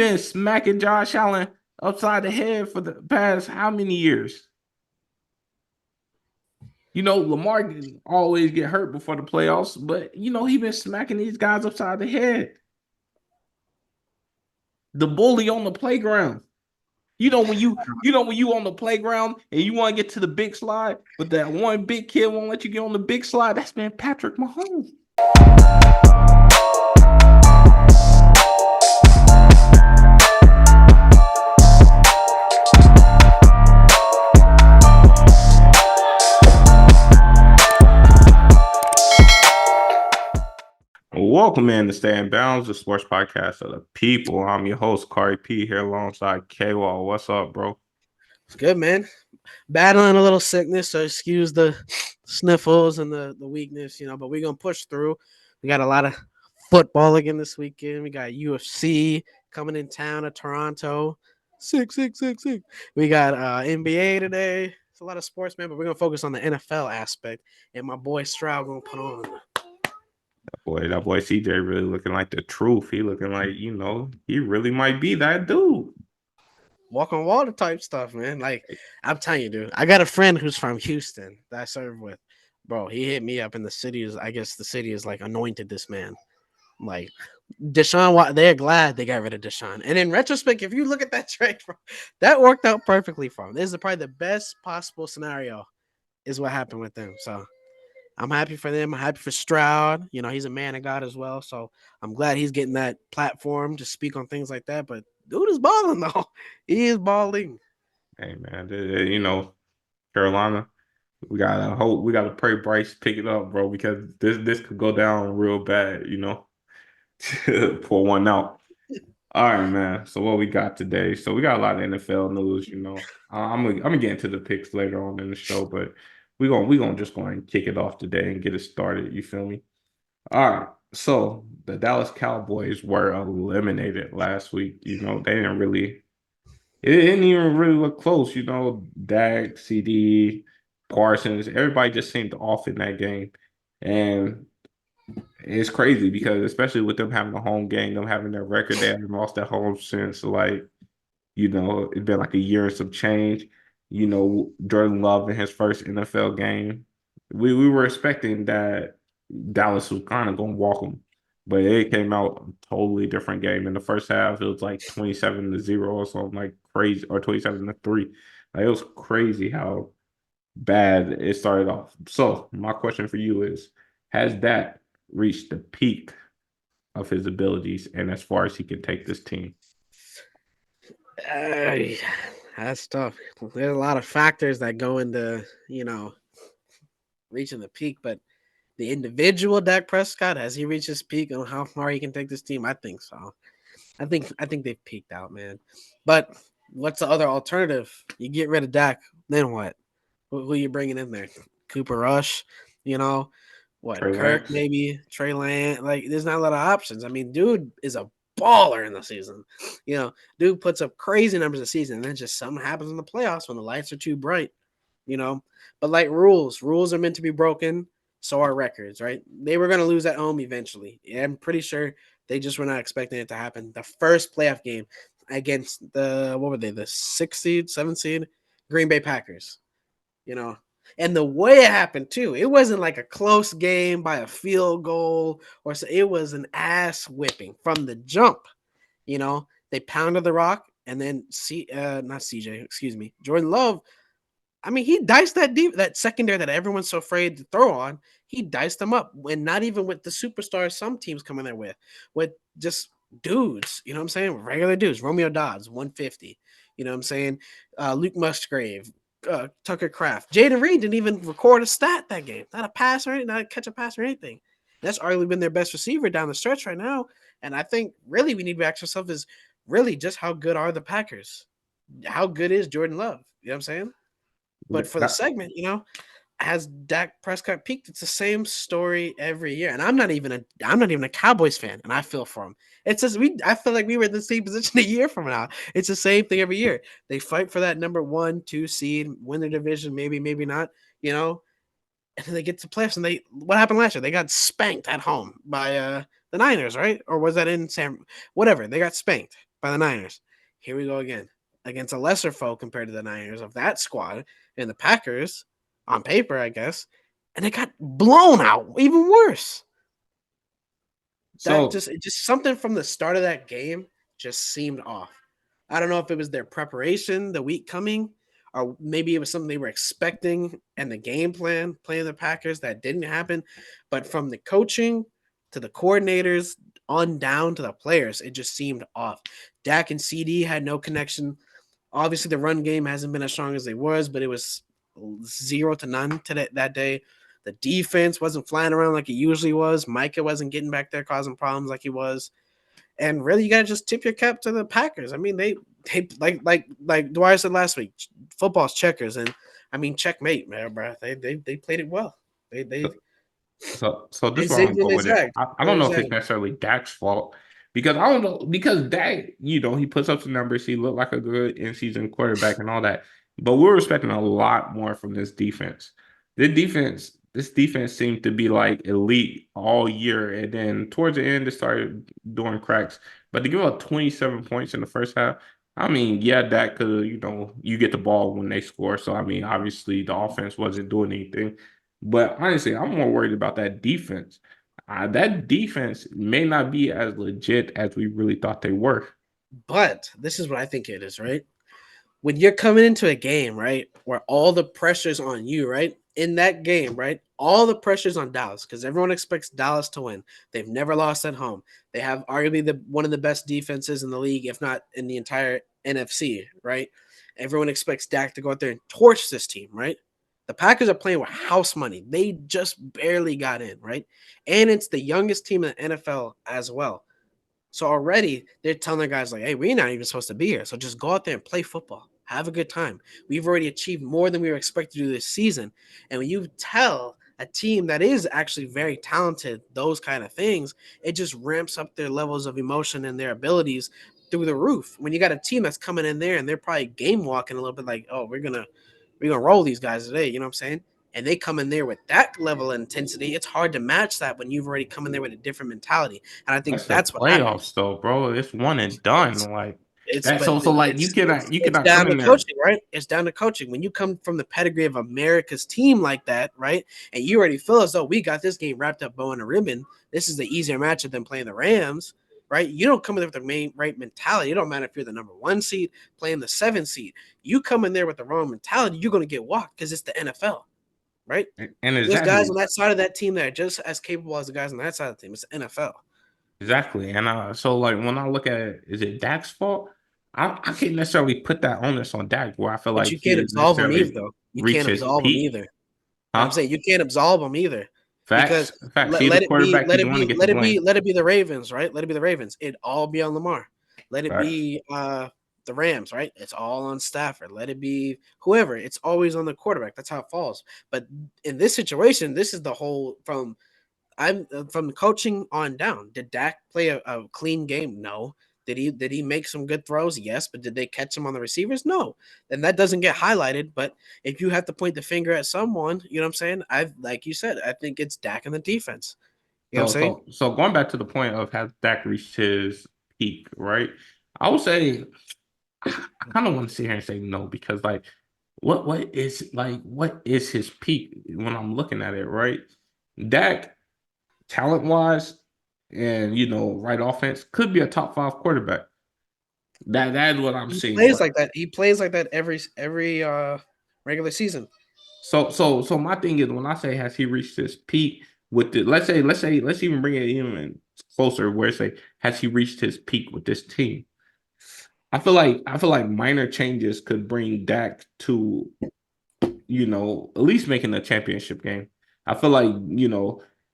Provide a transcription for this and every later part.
been smacking Josh Allen upside the head for the past how many years? Lamar can always get hurt before the playoffs, but he been smacking these guys upside the head. The bully on the playground. When you on the playground and you want to get to the big slide, but that one big kid won't let you get on the big slide. That's been Patrick Mahomes. Welcome in to Stay in Bounds, the sports podcast of the people. I'm your host, Corey P, here alongside K-Wall. What's up, bro? It's good, man. Battling a little sickness, so excuse the sniffles and the weakness, but we're gonna push through. We got a lot of football again this weekend. We got UFC coming in town at Toronto. Sick. We got NBA today. It's a lot of sports, man, but we're gonna focus on the NFL aspect. And my boy Stroud gonna put on. That boy CJ really looking like the truth. He looking like, he really might be that dude. Walk on water type stuff, man. Like I'm telling you, dude. I got a friend who's from Houston that I serve with. Bro, he hit me up in the city. I guess the city is like anointed this man. Like Deshaun, they're glad they got rid of Deshaun. And in retrospect, if you look at that trade, bro, that worked out perfectly for him. This is probably the best possible scenario, is what happened with them. So I'm happy for them. I'm happy for Stroud. He's a man of God as well. So I'm glad he's getting that platform to speak on things like that. But dude is balling though. He is balling. Hey man, Carolina, we gotta hope, we gotta pray Bryce pick it up, bro, because this could go down real bad, pour one out. All right, man. So what we got today? So we got a lot of NFL news. I'm gonna get into the picks later on in the show, but we gonna just go ahead and kick it off today and get it started. You feel me? All right. So the Dallas Cowboys were eliminated last week. They didn't really. It didn't even really look close. Dak, CD, Parsons, everybody just seemed off in that game, and it's crazy because especially with them having a home game, them having their record, they haven't lost at home since it's been like a year and some change. Jordan Love in his first NFL game. We were expecting that Dallas was kind of gonna walk them, but it came out a totally different game. In the first half, it was like 27-0 or something like crazy, or 27-3. Like it was crazy how bad it started off. So my question for you is, has that reached the peak of his abilities and as far as he can take this team? Ay, that's tough. There's a lot of factors that go into, reaching the peak, but the individual Dak Prescott, has he reached his peak on how far he can take this team? I think so. I think they've peaked out, man. But what's the other alternative? You get rid of Dak, then what? Who you bringing in there? Cooper Rush, you know, what Trey Kirk Lance? maybe Trey Lance. Like, there's not a lot of options. I mean, dude is a baller in the season. Dude puts up crazy numbers a season, and then just something happens in the playoffs when the lights are too bright. You know, but like rules are meant to be broken. So are records, right? They were going to lose at home eventually. Yeah, I'm pretty sure they just were not expecting it to happen. The first playoff game against what were they, the 6th seed, 7th seed, Green Bay Packers, you know. And the way it happened too, it wasn't like a close game by a field goal or so. It was an ass whipping from the jump. They pounded the rock, and then not CJ, excuse me, Jordan Love. I mean, he diced that secondary that everyone's so afraid to throw on. He diced them up, and not even with the superstars some teams come in there with just dudes. You know what I'm saying? Regular dudes. Romeo Dobbs, 150. You know what I'm saying? Luke Musgrave, Tucker Kraft, Jaden Reed didn't even record a stat that game. Not a pass or anything, not catch a pass or anything. That's arguably been their best receiver down the stretch right now. And I think really we need to ask ourselves is really just how good are the Packers? How good is Jordan Love? You know what I'm saying? But for the That, segment, has Dak Prescott peaked? It's the same story every year. And I'm not even a Cowboys fan, and I feel for him. It's just I feel like we were in the same position a year from now. It's the same thing every year. They fight for that number 1, 2 seed, win their division, maybe not, and then they get to playoffs, and what happened last year? They got spanked at home by the Niners, right? Or was that in San whatever, they got spanked. by the Niners. Here we go again against a lesser foe compared to the Niners of that squad and the Packers on paper, I guess, and it got blown out. Even worse. That So just something from the start of that game just seemed off. I don't know if it was their preparation the week coming, or maybe it was something they were expecting and the game plan playing the Packers that didn't happen. But from the coaching to the coordinators on down to the players, it just seemed off. Dak and CD had no connection. Obviously, the run game hasn't been as strong as it was, but it was 0 to none to that day. The defense wasn't flying around like it usually was. Micah wasn't getting back there causing problems like he was. And really, you gotta just tip your cap to the Packers. I mean, they like Dwyer said last week, football's checkers, and I mean checkmate, man, bro. They played it well. They so they this is where I'm gonna zigged and go they with it. zagged. I don't Or know if it's zagged. necessarily Dak's fault because I don't know because Dak, he puts up some numbers. He looked like a good in-season quarterback and all that, but we're expecting a lot more from this defense. This defense seemed to be like elite all year, and then towards the end, it started doing cracks. But to give up 27 points in the first half, I mean, yeah, Dak could, you get the ball when they score. So I mean, obviously the offense wasn't doing anything. But honestly, I'm more worried about that defense. That defense may not be as legit as we really thought they were. But this is what I think it is, right? When you're coming into a game, right, where all the pressure's on you, right? In that game, right? All the pressure's on Dallas because everyone expects Dallas to win. They've never lost at home. They have arguably one of the best defenses in the league, if not in the entire NFC, right? Everyone expects Dak to go out there and torch this team, right? The Packers are playing with house money. They just barely got in, right? And it's the youngest team in the NFL as well. So already they're telling their guys like, "Hey, we're not even supposed to be here. So just go out there and play football. Have a good time. We've already achieved more than we were expected to do this season." And when you tell a team that is actually very talented those kind of things, it just ramps up their levels of emotion and their abilities through the roof. When you got a team that's coming in there and they're probably game walking a little bit like, "Oh, we're gonna roll these guys today," you know what I'm saying? And they come in there with that level of intensity, it's hard to match that when you've already come in there with a different mentality. And I think That's the that's what happened. playoffs, though, bro. It's one and It's done. Like it's that. but So like it's it's you it's cannot come down to in there. coaching, right? It's down to coaching. When you come from the pedigree of America's team like that, right? And you already feel as though we got this game wrapped up bow and a ribbon. This is the easier matchup than playing the Rams, right? You don't come in there with the main right mentality. It don't matter if you're the number one seed playing the seven seed. You come in there with the wrong mentality, you're gonna get walked because it's the NFL, right? And There's guys on exactly, that side of that team that are just as capable as the guys on that side of the team. It's the NFL. exactly. And so like when I look at it, is it Dak's fault? I can't necessarily put that onus on Dak where I feel But like you he can't didn't absolve them either, necessarily though. You reach can't his absolve them peak, either. I'm huh? saying you can't absolve them either, because Facts. let, He's the let it be, quarterback. let He's the it one to be, get the let it be, blame. let it be the Ravens, right? Let it be the Ravens. It all be on Lamar. Let it Facts. be the Rams, right? It's all on Stafford. Let it be whoever. It's always on the quarterback. That's how it falls. But in this situation, this is the whole I'm from coaching on down. Did Dak play a clean game? No. Did he make some good throws? Yes, but did they catch him on the receivers? No. And that doesn't get highlighted. But if you have to point the finger at someone, you know what I'm saying? I like you said, I think it's Dak and the defense. You know what I'm saying? So going back to the point of has Dak reached his peak, right? I would say I kind of want to sit here and say no because like what is his peak when I'm looking at it, right? Dak talent wise and right offense could be a top five quarterback. That's what I'm He seeing, plays right? like that. He plays like that every regular season. So my thing is when I say has he reached his peak with the let's even bring it even closer where say has he reached his peak with this team? I feel like minor changes could bring Dak to at least making a championship game. I feel like,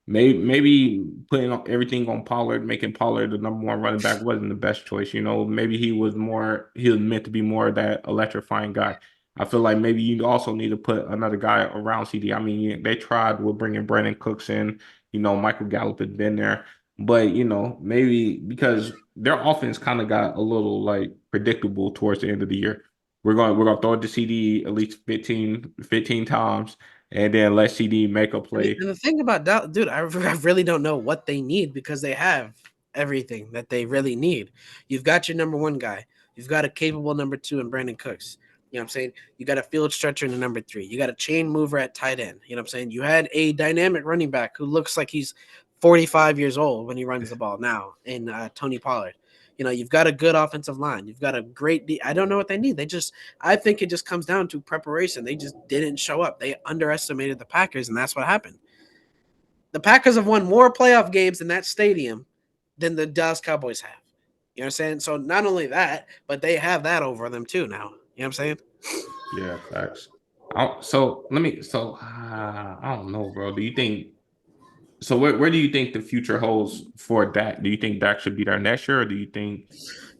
maybe putting everything on Pollard, making Pollard the number one running back wasn't the best choice. Maybe he was meant to be more of that electrifying guy. I feel like maybe you also need to put another guy around CD. I mean, they tried with bringing Brandon Cooks in, Michael Gallup had been there, but, maybe because their offense kind of got a little like predictable towards the end of the year. We're gonna throw it to CD at least 15 times, and then let CD make a And the, play. and the thing about Dallas, dude, I really don't know what they need because they have everything that they really need. You've got your number one guy. You've got a capable number two in Brandon Cooks. You know what I'm saying? You got a field stretcher in the number three. You got a chain mover at tight end. You know what I'm saying? You had a dynamic running back who looks like he's 45 years old when he runs the ball now in Tony Pollard. You know, you've got a good offensive line. You've got a great. I don't know what they need. They just. I think it just comes down to preparation. They just didn't show up. They underestimated the Packers, and that's what happened. The Packers have won more playoff games in that stadium than the Dallas Cowboys have. You know what I'm saying? So not only that, but they have that over them too now. You know what I'm saying? Yeah, facts. So let me. So I don't know, bro. Do you think? So where do you think the future holds for Dak? Do you think Dak should be there next year, or do you think?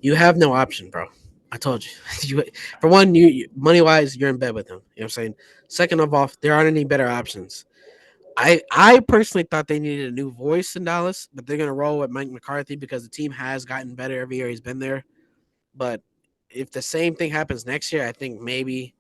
You have no option, bro. I told you. you for one, you money wise, you're in bed with them. You know what I'm saying? Second of all, there aren't any better options. I personally thought they needed a new voice in Dallas, but they're gonna roll with Mike McCarthy because the team has gotten better every year he's been there. But if the same thing happens next year, I think maybe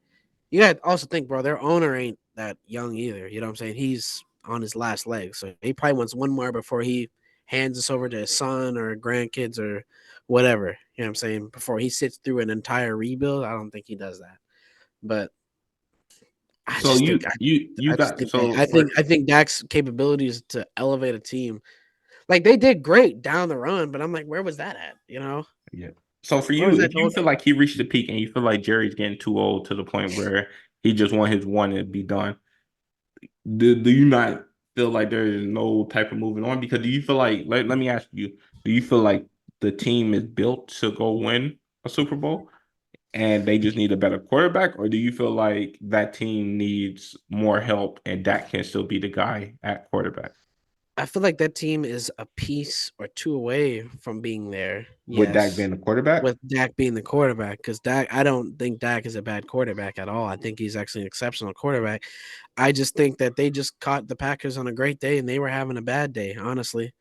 you got to also think, bro, their owner ain't that young either. You know what I'm saying? He's on his last leg. So he probably wants one more before he hands us over to his son or grandkids or whatever. You know what I'm saying? Before he sits through an entire rebuild, I don't think he does that. But I So just think you I just got think they, so for I think Dak's capabilities to elevate a team. Like they did great down the run, but I'm like, where was that at? You know? yeah. So for Where was you, that if the you whole feel time? like he reached the peak and you feel like Jerry's getting too old to the point where he just want his one and be done, do you not feel like there is no type of moving on? Because do you feel like let me ask you, do you feel like the team is built to go win a Super Bowl and they just need a better quarterback, or do you feel like that team needs more help and Dak can still be the guy at quarterback I feel like that team is a piece or two away from being there. with Dak Yes, being the quarterback? with Dak being the quarterback, because Dak, I don't think Dak is a bad quarterback at all. I think he's actually an exceptional quarterback. I just think that they just caught the Packers on a great day and they were having a bad day, honestly.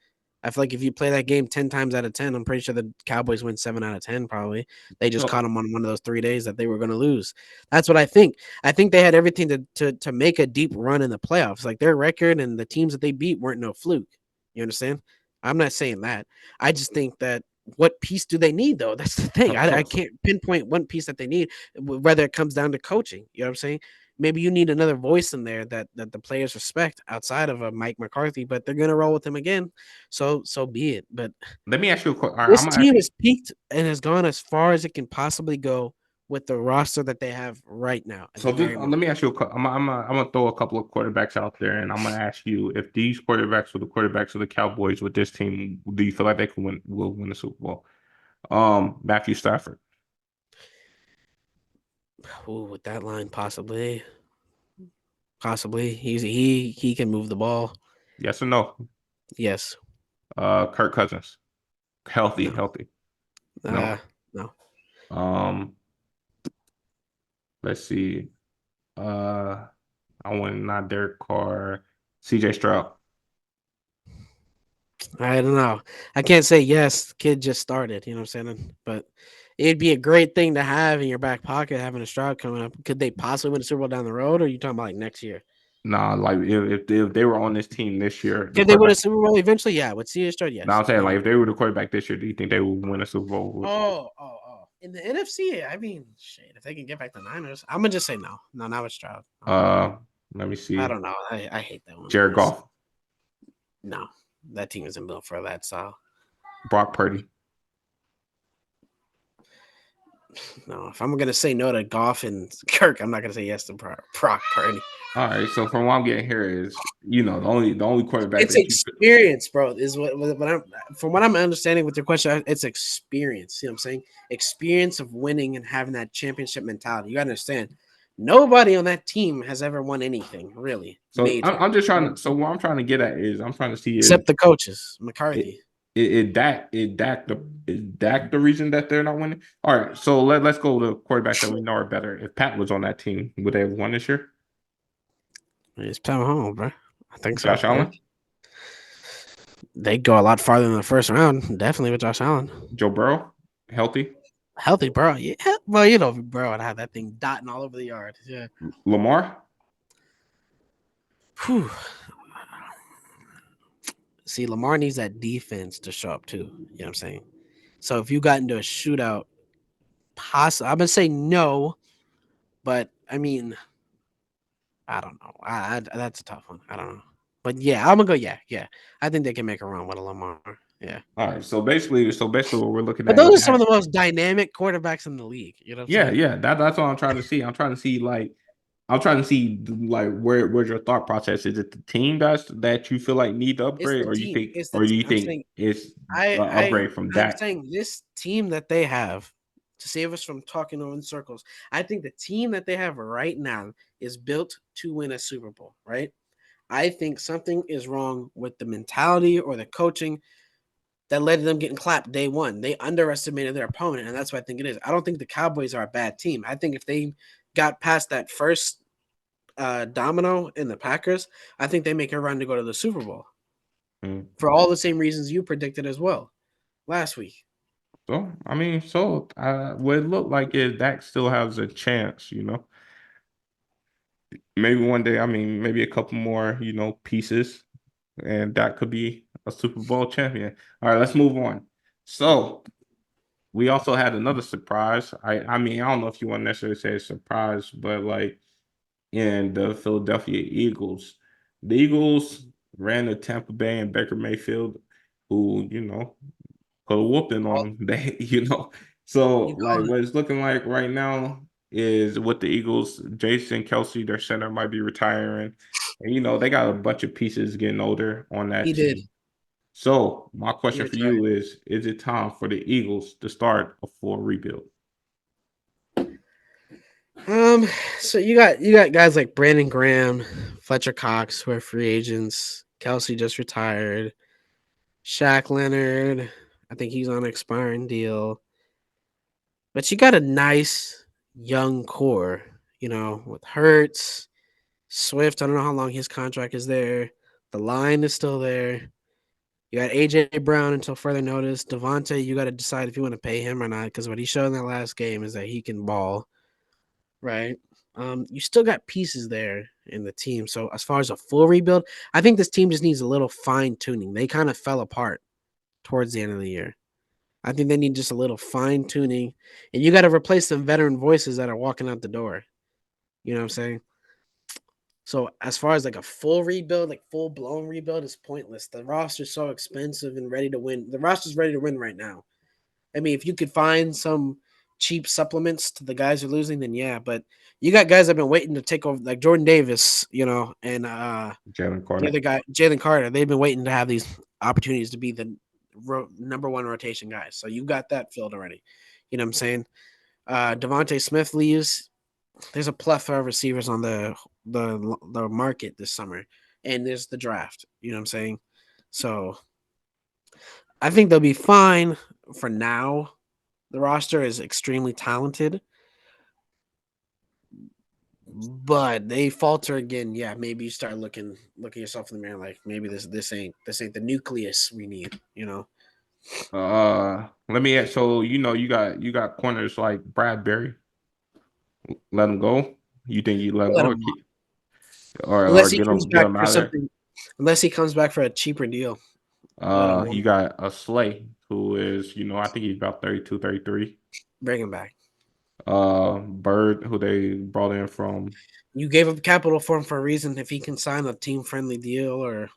I feel like if you play that game 10 times out of 10, I'm pretty sure the Cowboys win 7 out of 10 probably. They just caught So them on one of those 3 days that they were going to lose. That's what I think. I think they had everything to make a deep run in the playoffs. Like their record and the teams that they beat weren't no fluke. You understand? I'm not saying that. I just think that what piece do they need though? That's the thing. so I so, can't pinpoint one piece that they need, whether it comes down to coaching. You know what I'm saying? Maybe you need another voice in there that the players respect outside of a Mike McCarthy, but they're gonna roll with him again. So be it. But let me ask you a question. I'm this gonna ask team you. has peaked and has gone as far as it can possibly go with the roster that they have right now at the So just very let moment. me ask you. I'm gonna throw a couple of quarterbacks out there, and I'm gonna ask you if these quarterbacks were the quarterbacks of the Cowboys with this team, do you feel like they will win the Super Bowl? Matthew Stafford, Ooh, with that line, possibly he can move the ball. yes or no? Yes, Kirk Cousins, no, healthy, uh, no. no. Um, let's see. Uh, I want not Derek Carr, CJ Stroud. I don't know. I can't say yes. Kid just started. You know what I'm saying? But it'd be a great thing to have in your back pocket having a Stroud coming up. Could they possibly win a Super Bowl down the road? Or are you talking about like next year? Nah, like if they were on this team this year, the Could they win a quarterback. Super Bowl eventually? Yeah. With CJ Stroud, Now yes. I'm saying They like would. if they were the quarterback this year, do you think they would win a Super Bowl? Oh. In the NFC, I mean, shit. If they can get back the Niners, I'm gonna just say no. No, not with Stroud. Uh, Let me I see. don't know. I hate that one. Jared Goff, No, that team isn't built for that style. Brock Purdy. No, if I'm gonna say no to Goff and Kirk, I'm not gonna say yes to Brock Purdy. All right. So from what I'm getting here is, the only quarterback It's that you could. experience, bro. Is what I'm from what I'm understanding with your question. It's experience. You know what I'm saying? Experience of winning and having that championship mentality. You gotta understand. Nobody on that team has ever won anything really So major, I'm just trying to. So what I'm trying to get at is I'm trying to see except the coaches. it McCarthy. is Dak the reason that they're not winning? All right. So let's go to quarterbacks that we know are better. If Pat was on that team, would they have won this year? It's Pat Mahomes, bro. I think so. Josh Yeah, Allen, they go a lot farther than the first round. Definitely with Josh Allen. Joe Burrow, healthy, Healthy, bro. Yeah. Well, you know, bro, I'd have that thing dotting all over the yard. Yeah. Lamar. Whew. See, Lamar needs that defense to show up too. You know what I'm saying? So if you got into a shootout, I'm gonna say no, but I mean, I don't know. That's a tough one. I don't know. But yeah, I'm gonna go. Yeah, yeah. I think they can make a run with a Lamar. Yeah. All right. So basically, what we're looking But at those is are some of that. the most dynamic quarterbacks in the league. You know what I'm Yeah, saying? yeah. That's what I'm trying to see. I'm trying to see like I'm trying to see like where's your thought process? Is it the team that you feel like need to It's upgrade, the team. It's the or do team. you I'm think saying it's I an I upgrade from I'm that? saying this team that they have to save us from talking in circles. I think the team that they have right now is built to win a Super Bowl, right? I think something is wrong with the mentality or the coaching that led to them getting clapped day one. They underestimated their opponent, and that's what I think it is. I don't think the Cowboys are a bad team. I think if they got past that first domino in the Packers, I think they make a run to go to the Super Bowl Mm. for all the same reasons you predicted as well last week. So I mean, what it looked like is Dak still has a chance. Maybe one day. I mean, maybe a couple more. Pieces, and Dak could be a Super Bowl champion. All right, let's move on. So we also had another surprise. I mean, I don't know if you want to necessarily say a surprise, but like in the Philadelphia Eagles. The Eagles ran to Tampa Bay and Baker Mayfield, who, put a whooping on All, them. They. So you like called it. what it's looking like right now is with the Eagles, Jason Kelsey, their center, might be retiring. And they got a bunch of pieces getting older on that He did. team. So my He question for retired. you is it time for the Eagles to start a full rebuild? Um, so you got guys like Brandon Graham, Fletcher Cox, who are free agents. Kelsey just retired. Shaq Leonard, I think he's on an expiring deal. But you got a nice young core, with Hertz, Swift. I don't know how long his contract is there. The line is still there. You got AJ Brown until further notice. Devontae, you got to decide if you want to pay him or not, because what he showed in that last game is that he can ball, right? You still got pieces there in the team. So as far as a full rebuild, I think this team just needs a little fine tuning. They kind of fell apart towards the end of the year. I think they need just a little fine tuning, and you got to replace some veteran voices that are walking out the door. You know what I'm saying? So as far as like a full rebuild, like full blown rebuild, is pointless. The roster's so expensive and ready to win. The roster's ready to win right now. I mean, if you could find some cheap supplements to the guys you're losing, then yeah. But you got guys that have been waiting to take over, like Jordan Davis, and Jalen the Carter. other guy, Jalen Carter. They've been waiting to have these opportunities to be the number one rotation guys. So you got that filled already. You know what I'm saying? Devontae Smith leaves. There's a plethora of receivers on the market this summer, and there's the draft. You know what I'm saying? So I think they'll be fine for now. The roster is extremely talented, but they falter again. Yeah, maybe you start looking yourself in the mirror like maybe this ain't the nucleus we need. Let me ask. So you got corners like Bradbury. Let him go. You think you let him Let go, him walk. or Unless he get comes him back out for of there? something. Unless he comes back for a cheaper deal, let him walk. You got a Slay who is I think he's about 32, 33. Bring him back. Bird who they brought in from. You gave up capital for him for a reason. If he can sign a team friendly deal or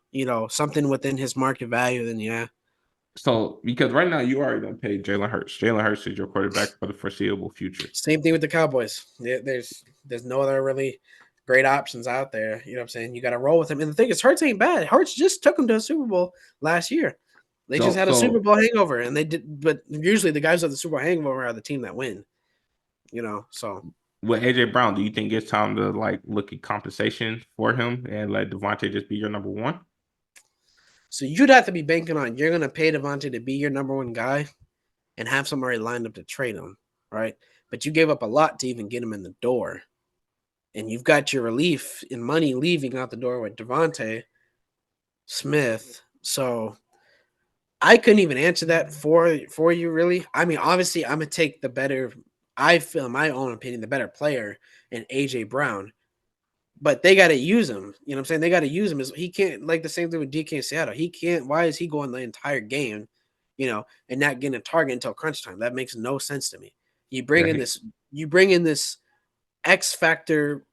something within his market value, then yeah. So because right now you already don't pay Jalen Hurts. Jalen Hurts is your quarterback for the foreseeable future. Same thing with the Cowboys. There's no other really great options out there. You know what I'm saying? You got to roll with him. And the thing is, Hurts ain't bad. Hurts just took him to a Super Bowl last year. They just So had a Super so Bowl hangover, and they did. But usually, the guys with the Super Bowl hangover are the team that win. So with AJ Brown, do you think it's time to like look at compensation for him and let Devontae just be your number one? you'd have to be banking on you're gonna pay Devontae to be your number one guy and have somebody lined up to trade him, right? But you gave up a lot to even get him in the door, and you've got your relief in money leaving out the door with Devontae Smith. So I couldn't even answer that for you, really. I mean, obviously, I'm gonna take the better. I feel, in my own opinion, the better player in AJ Brown. but they got to use him. You know what I'm saying? They got to use him. He can't, like the same thing with DK in Seattle. He can't. Why is he going the entire game, and not getting a target until crunch time? That makes no sense to me. You bring Yeah, in this, you bring in this X factor,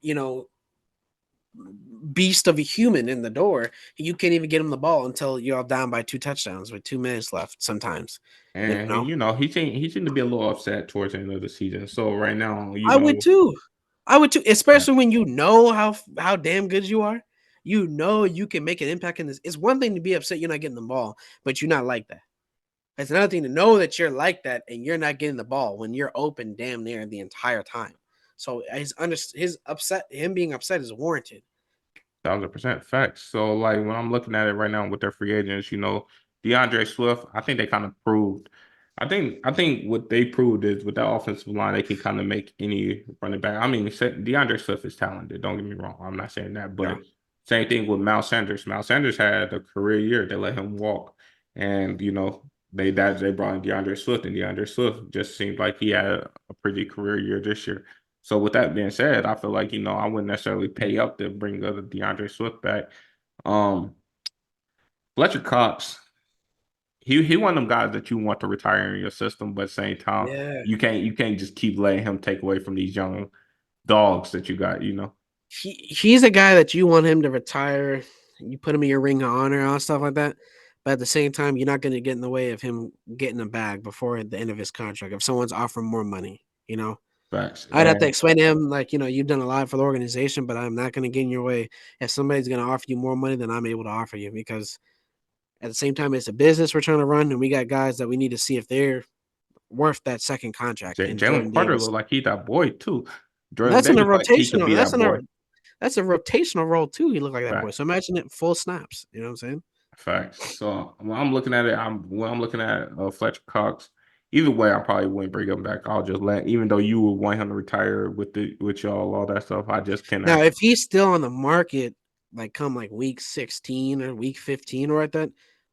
beast of a human in the door. You can't even get him the ball until you're all down by 2 touchdowns with 2 minutes left. Sometimes, you and know. he seemed to be a little upset towards the end of the season. So right now, I would too. I would too, especially when you know how damn good you are. You know you can make an impact in this. It's one thing to be upset you're not getting the ball, but you're not like that. It's another thing to know that you're like that and you're not getting the ball when you're open damn near the entire time. So him being upset is warranted. 1,000% facts. So like when I'm looking at it right now with their free agents, DeAndre Swift, I think they kind of proved. I think what they proved is with that offensive line, they can kind of make any running back. I mean, DeAndre Swift is talented. Don't get me wrong. I'm not saying that, Yeah. but same thing with Miles Sanders. Miles Sanders had a career year. They let him walk, and they brought in DeAndre Swift, and DeAndre Swift just seemed like he had a pretty career year this year. So with that being said, I feel like, I wouldn't necessarily pay up to bring the DeAndre Swift back. Um, Fletcher Cox, he one of them guys that you want to retire in your system, but at the same time, Yeah. you can't just keep letting him take away from these young dogs that you got. He's a guy that you want him to retire. You put him in your ring of honor and all stuff like that. But at the same time, you're not going to get in the way of him getting a bag before the end of his contract. If someone's offering more money. Facts. I'd have to explain to him, like, you've done a lot for the organization, but I'm not going to get in your way. If somebody's going to offer you more money than I'm able to offer you, because at the same time, it's a business we're trying to run, and we got guys that we need to see if they're worth that second contract. And Jalen Jordan Carter Davis, look like he that boy too. and Jordan Davis like he could be that boy. that's a rotational role too. He looked like that boy. Facts. So imagine it full snaps. You know what I'm saying? Facts. So when I'm looking at it, when I'm looking at Fletcher Cox. Either way, I probably wouldn't bring him back. I'll just even though you would want him to retire with y'all, all that stuff. I just Now, cannot. if he's still on the market, like come like week 16 or week 15 or like that,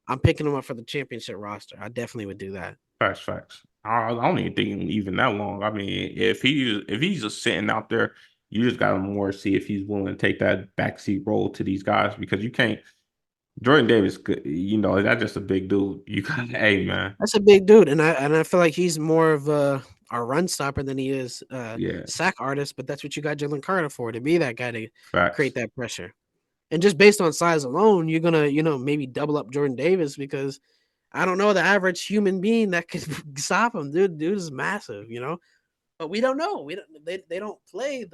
I'm picking him up for the championship roster. I definitely would do that. Facts, facts. I don't even think even that long. I mean, if he's just sitting out there, you just gotta more see if he's willing to take that backseat role to these guys because you can't. Jordan Davis, that's just a big dude. You got, hey man, That's a big dude, and I feel like he's more of a run stopper than he is a yeah, sack artist. But that's what you got Jalen Carter for, to be that guy to facts. create that pressure. And just based on size alone, you're gonna maybe double up Jordan Davis because I don't know the average human being that could stop him. Dude is massive. But we don't know. We don't. They don't play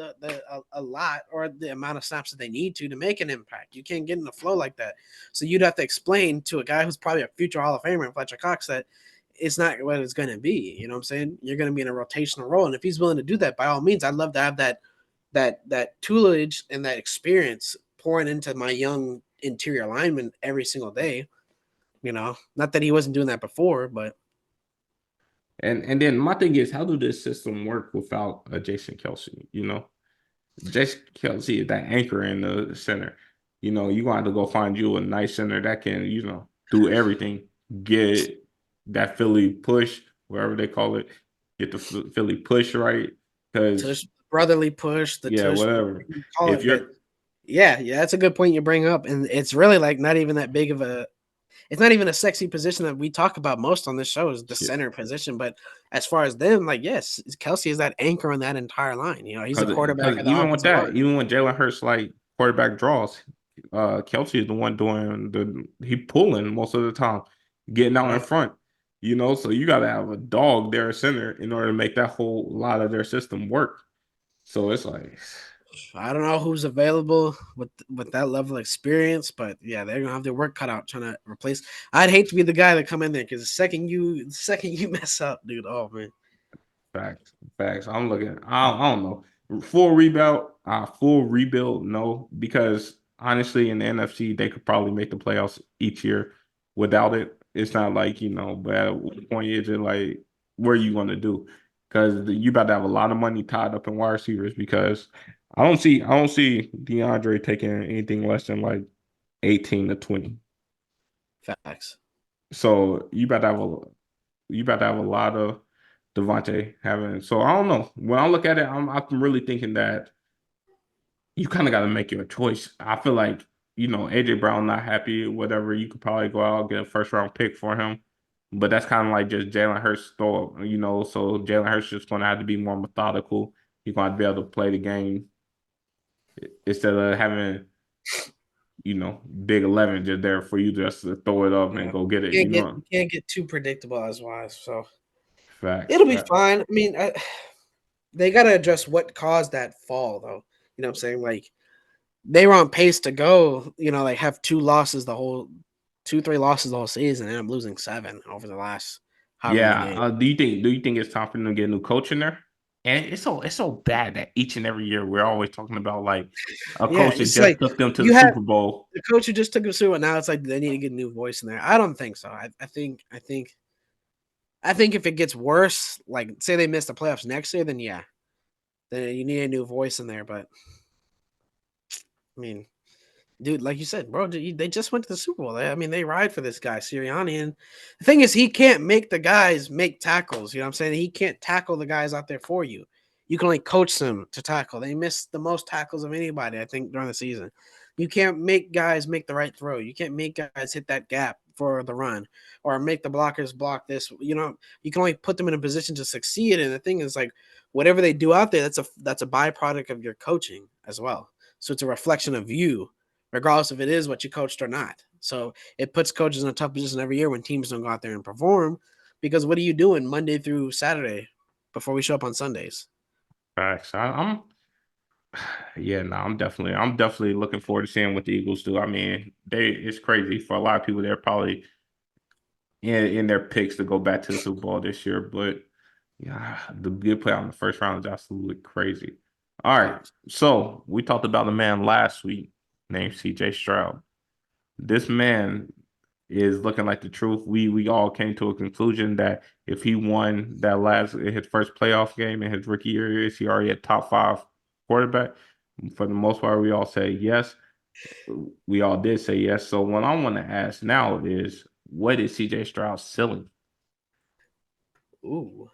a lot or the amount of snaps that they need to make an impact. You can't get in the flow like that. So you'd have to explain to a guy who's probably a future Hall of Famer in Fletcher Cox that it's not what it's going to be. You know what I'm saying? You're going to be in a rotational role, and if he's willing to do that, by all means, I'd love to have that tutelage and that experience pouring into my young interior lineman every single day. Not that he wasn't doing that before, but And then my thing is, how do this system work without a Jason Kelsey? Jason Kelsey is that anchor in the center. You're going to have to go find you a nice center that can, do everything, get that Philly push, wherever they call it, get the Philly push right. Because, tush brotherly push, the yeah, tush, whatever whatever. you call If it. But you're, yeah, that's a good point you bring up, and it's really like not even that big of a. It's not even a sexy position that we talk about most on this show is the center position. But as far as them, like yes, Kelsey is that anchor on that entire line. He's a quarterback because of the even with offensive that, line. even when Jalen Hurts like quarterback draws, Kelsey is the one doing he pulling most of the time, getting out in Yeah. front. So you got to have a dog there at center in order to make that whole lot of their system work. So it's like, I don't know who's available with that level of experience, but yeah, they're gonna have their work cut out trying to replace. I'd hate to be the guy that come in there because the second you mess up, dude. Oh man, facts, facts. I'm looking. I don't know. Full rebuild. No, because honestly, in the NFC, they could probably make the playoffs each year without it. It's not like but at what point is it like what are you going to do? Because you about to have a lot of money tied up in wide receivers. Because I don't see DeAndre taking anything less than like 18 to 20. facts. So you about to have a lot of Devontae having. So I don't know. When I look at it, I'm really thinking that you kind of got to make your choice. I feel like, AJ Brown not happy, whatever. You could probably go out and get a first round pick for him. But that's kind of like just Jalen Hurts thought, so Jalen Hurts just going to have to be more methodical. He's going to be able to play the game instead of having, big 11 just there for you just to throw it up and Yeah. go get it, You can't get too predictable as wise. So Facts, it'll be facts. fine. I mean, they got to address what caused that fall, though. You know what I'm saying? Like they were on pace to go, like have 3 losses the whole season, and I'm losing 7 over the last however many Yeah. games. Do you think it's time for them to get a new coach in there? And it's so bad that each and every year we're always talking about like a Yeah, coach that it's just like took them to the you have Super Bowl. the coach who just took us through it. Now it's like they need to get a new voice in there. I don't think so. I think if it gets worse, like say they miss the playoffs next year, then yeah, then you need a new voice in there. But I mean, dude, like you said, bro, they just went to the Super Bowl. I mean, they ride for this guy, Sirianni. And the thing is, he can't make the guys make tackles. You know what I'm saying? He can't tackle the guys out there for you. You can only coach them to tackle. They missed the most tackles of anybody, I think, during the season. You can't make guys make the right throw. You can't make guys hit that gap for the run or make the blockers block this. You can only put them in a position to succeed. And the thing is, like, whatever they do out there, that's a byproduct of your coaching as well. So it's a reflection of you regardless if it is what you coached or not. So it puts coaches in a tough position every year when teams don't go out there and perform because what are you doing Monday through Saturday before we show up on Sundays? Facts. Yeah, no, I'm definitely looking forward to seeing what the Eagles do. I mean, it's crazy for a lot of people. They're probably in their picks to go back to the Super Bowl this year, but yeah, the good play on the first round is absolutely crazy. All right, Facts. so we talked about a man last week named CJ Stroud. This man is looking like the truth. We all came to a conclusion that if he won that last his first playoff game in his rookie year, is he already a top 5 quarterback? For the most part, we all say yes. We all did say yes. So what I want to ask now is, what is CJ Stroud's ceiling? Ooh.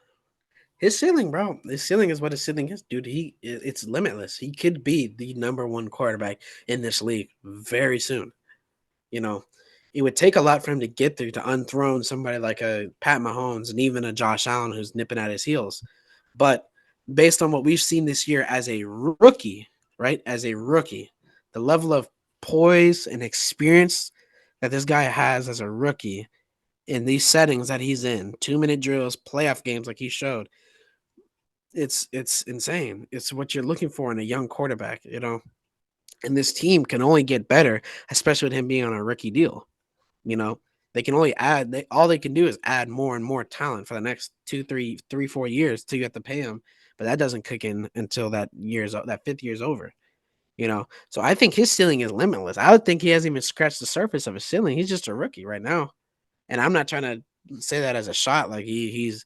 His ceiling, bro. His ceiling is what his ceiling is, dude. It's limitless. He could be the number one quarterback in this league very soon. You know, it would take a lot for him to get through to unthrone somebody like a Pat Mahomes and even a Josh Allen who's nipping at his heels. But based on what we've seen this year as a rookie, right? As a rookie, the level of poise and experience that this guy has as a rookie in these settings that he's in, 2-minute drills, playoff games like he showed, it's insane. It's what you're looking for in a young quarterback. And this team can only get better, especially with him being on a rookie deal. You know, they can only add. All they can do is add more and more talent for the next 4 years till you have to pay him. But that doesn't kick in until that 5th year is over. So I think his ceiling is limitless. I would think he hasn't even scratched the surface of his ceiling. He's just a rookie right now, and I'm not trying to say that as a shot. Like he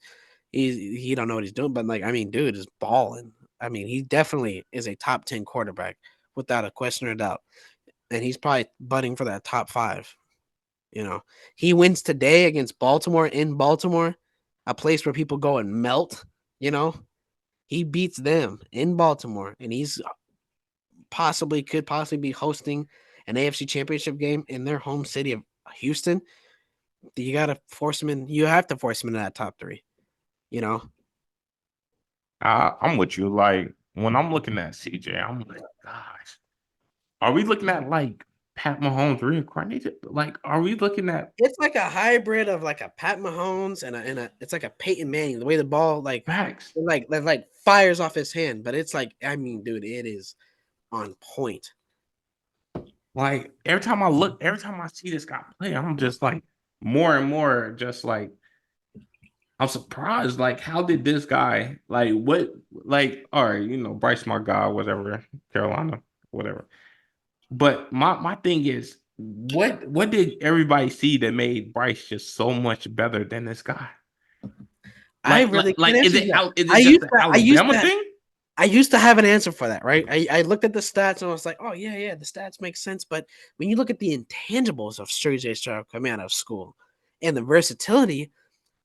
don't know what he's doing, but like I mean, dude is balling. I mean, he definitely is a top 10 quarterback without a question or doubt, and he's probably butting for that top 5. You know, he wins today against Baltimore in Baltimore, a place where people go and melt. You know, he beats them in Baltimore, and he's could possibly be hosting an AFC Championship game in their home city of Houston. You got to force him in. You have to force him into that top 3. You know, I'm with you. Like when I'm looking at CJ, I'm like, gosh, are we looking at like Pat Mahomes reincarnated? Like, are we looking at it's like a hybrid of like a Pat Mahomes and it's like a Peyton Manning. The way the ball facts? like fires off his hand, but it's like I mean, dude, it is on point. Like every time I see this guy play, I'm just like more and more just like I'm surprised. Like, how did this guy like what like all right, Bryce Smart guy, whatever, Carolina, whatever. But my thing is, what did everybody see that made Bryce just so much better than this guy? I Like, really can't is answer it that. out? Is I it just used the to I used Alabama to thing? I used to have an answer for that, right? I looked at the stats and I was like, oh yeah, the stats make sense. But when you look at the intangibles of CJ Stroud coming out of school and the versatility,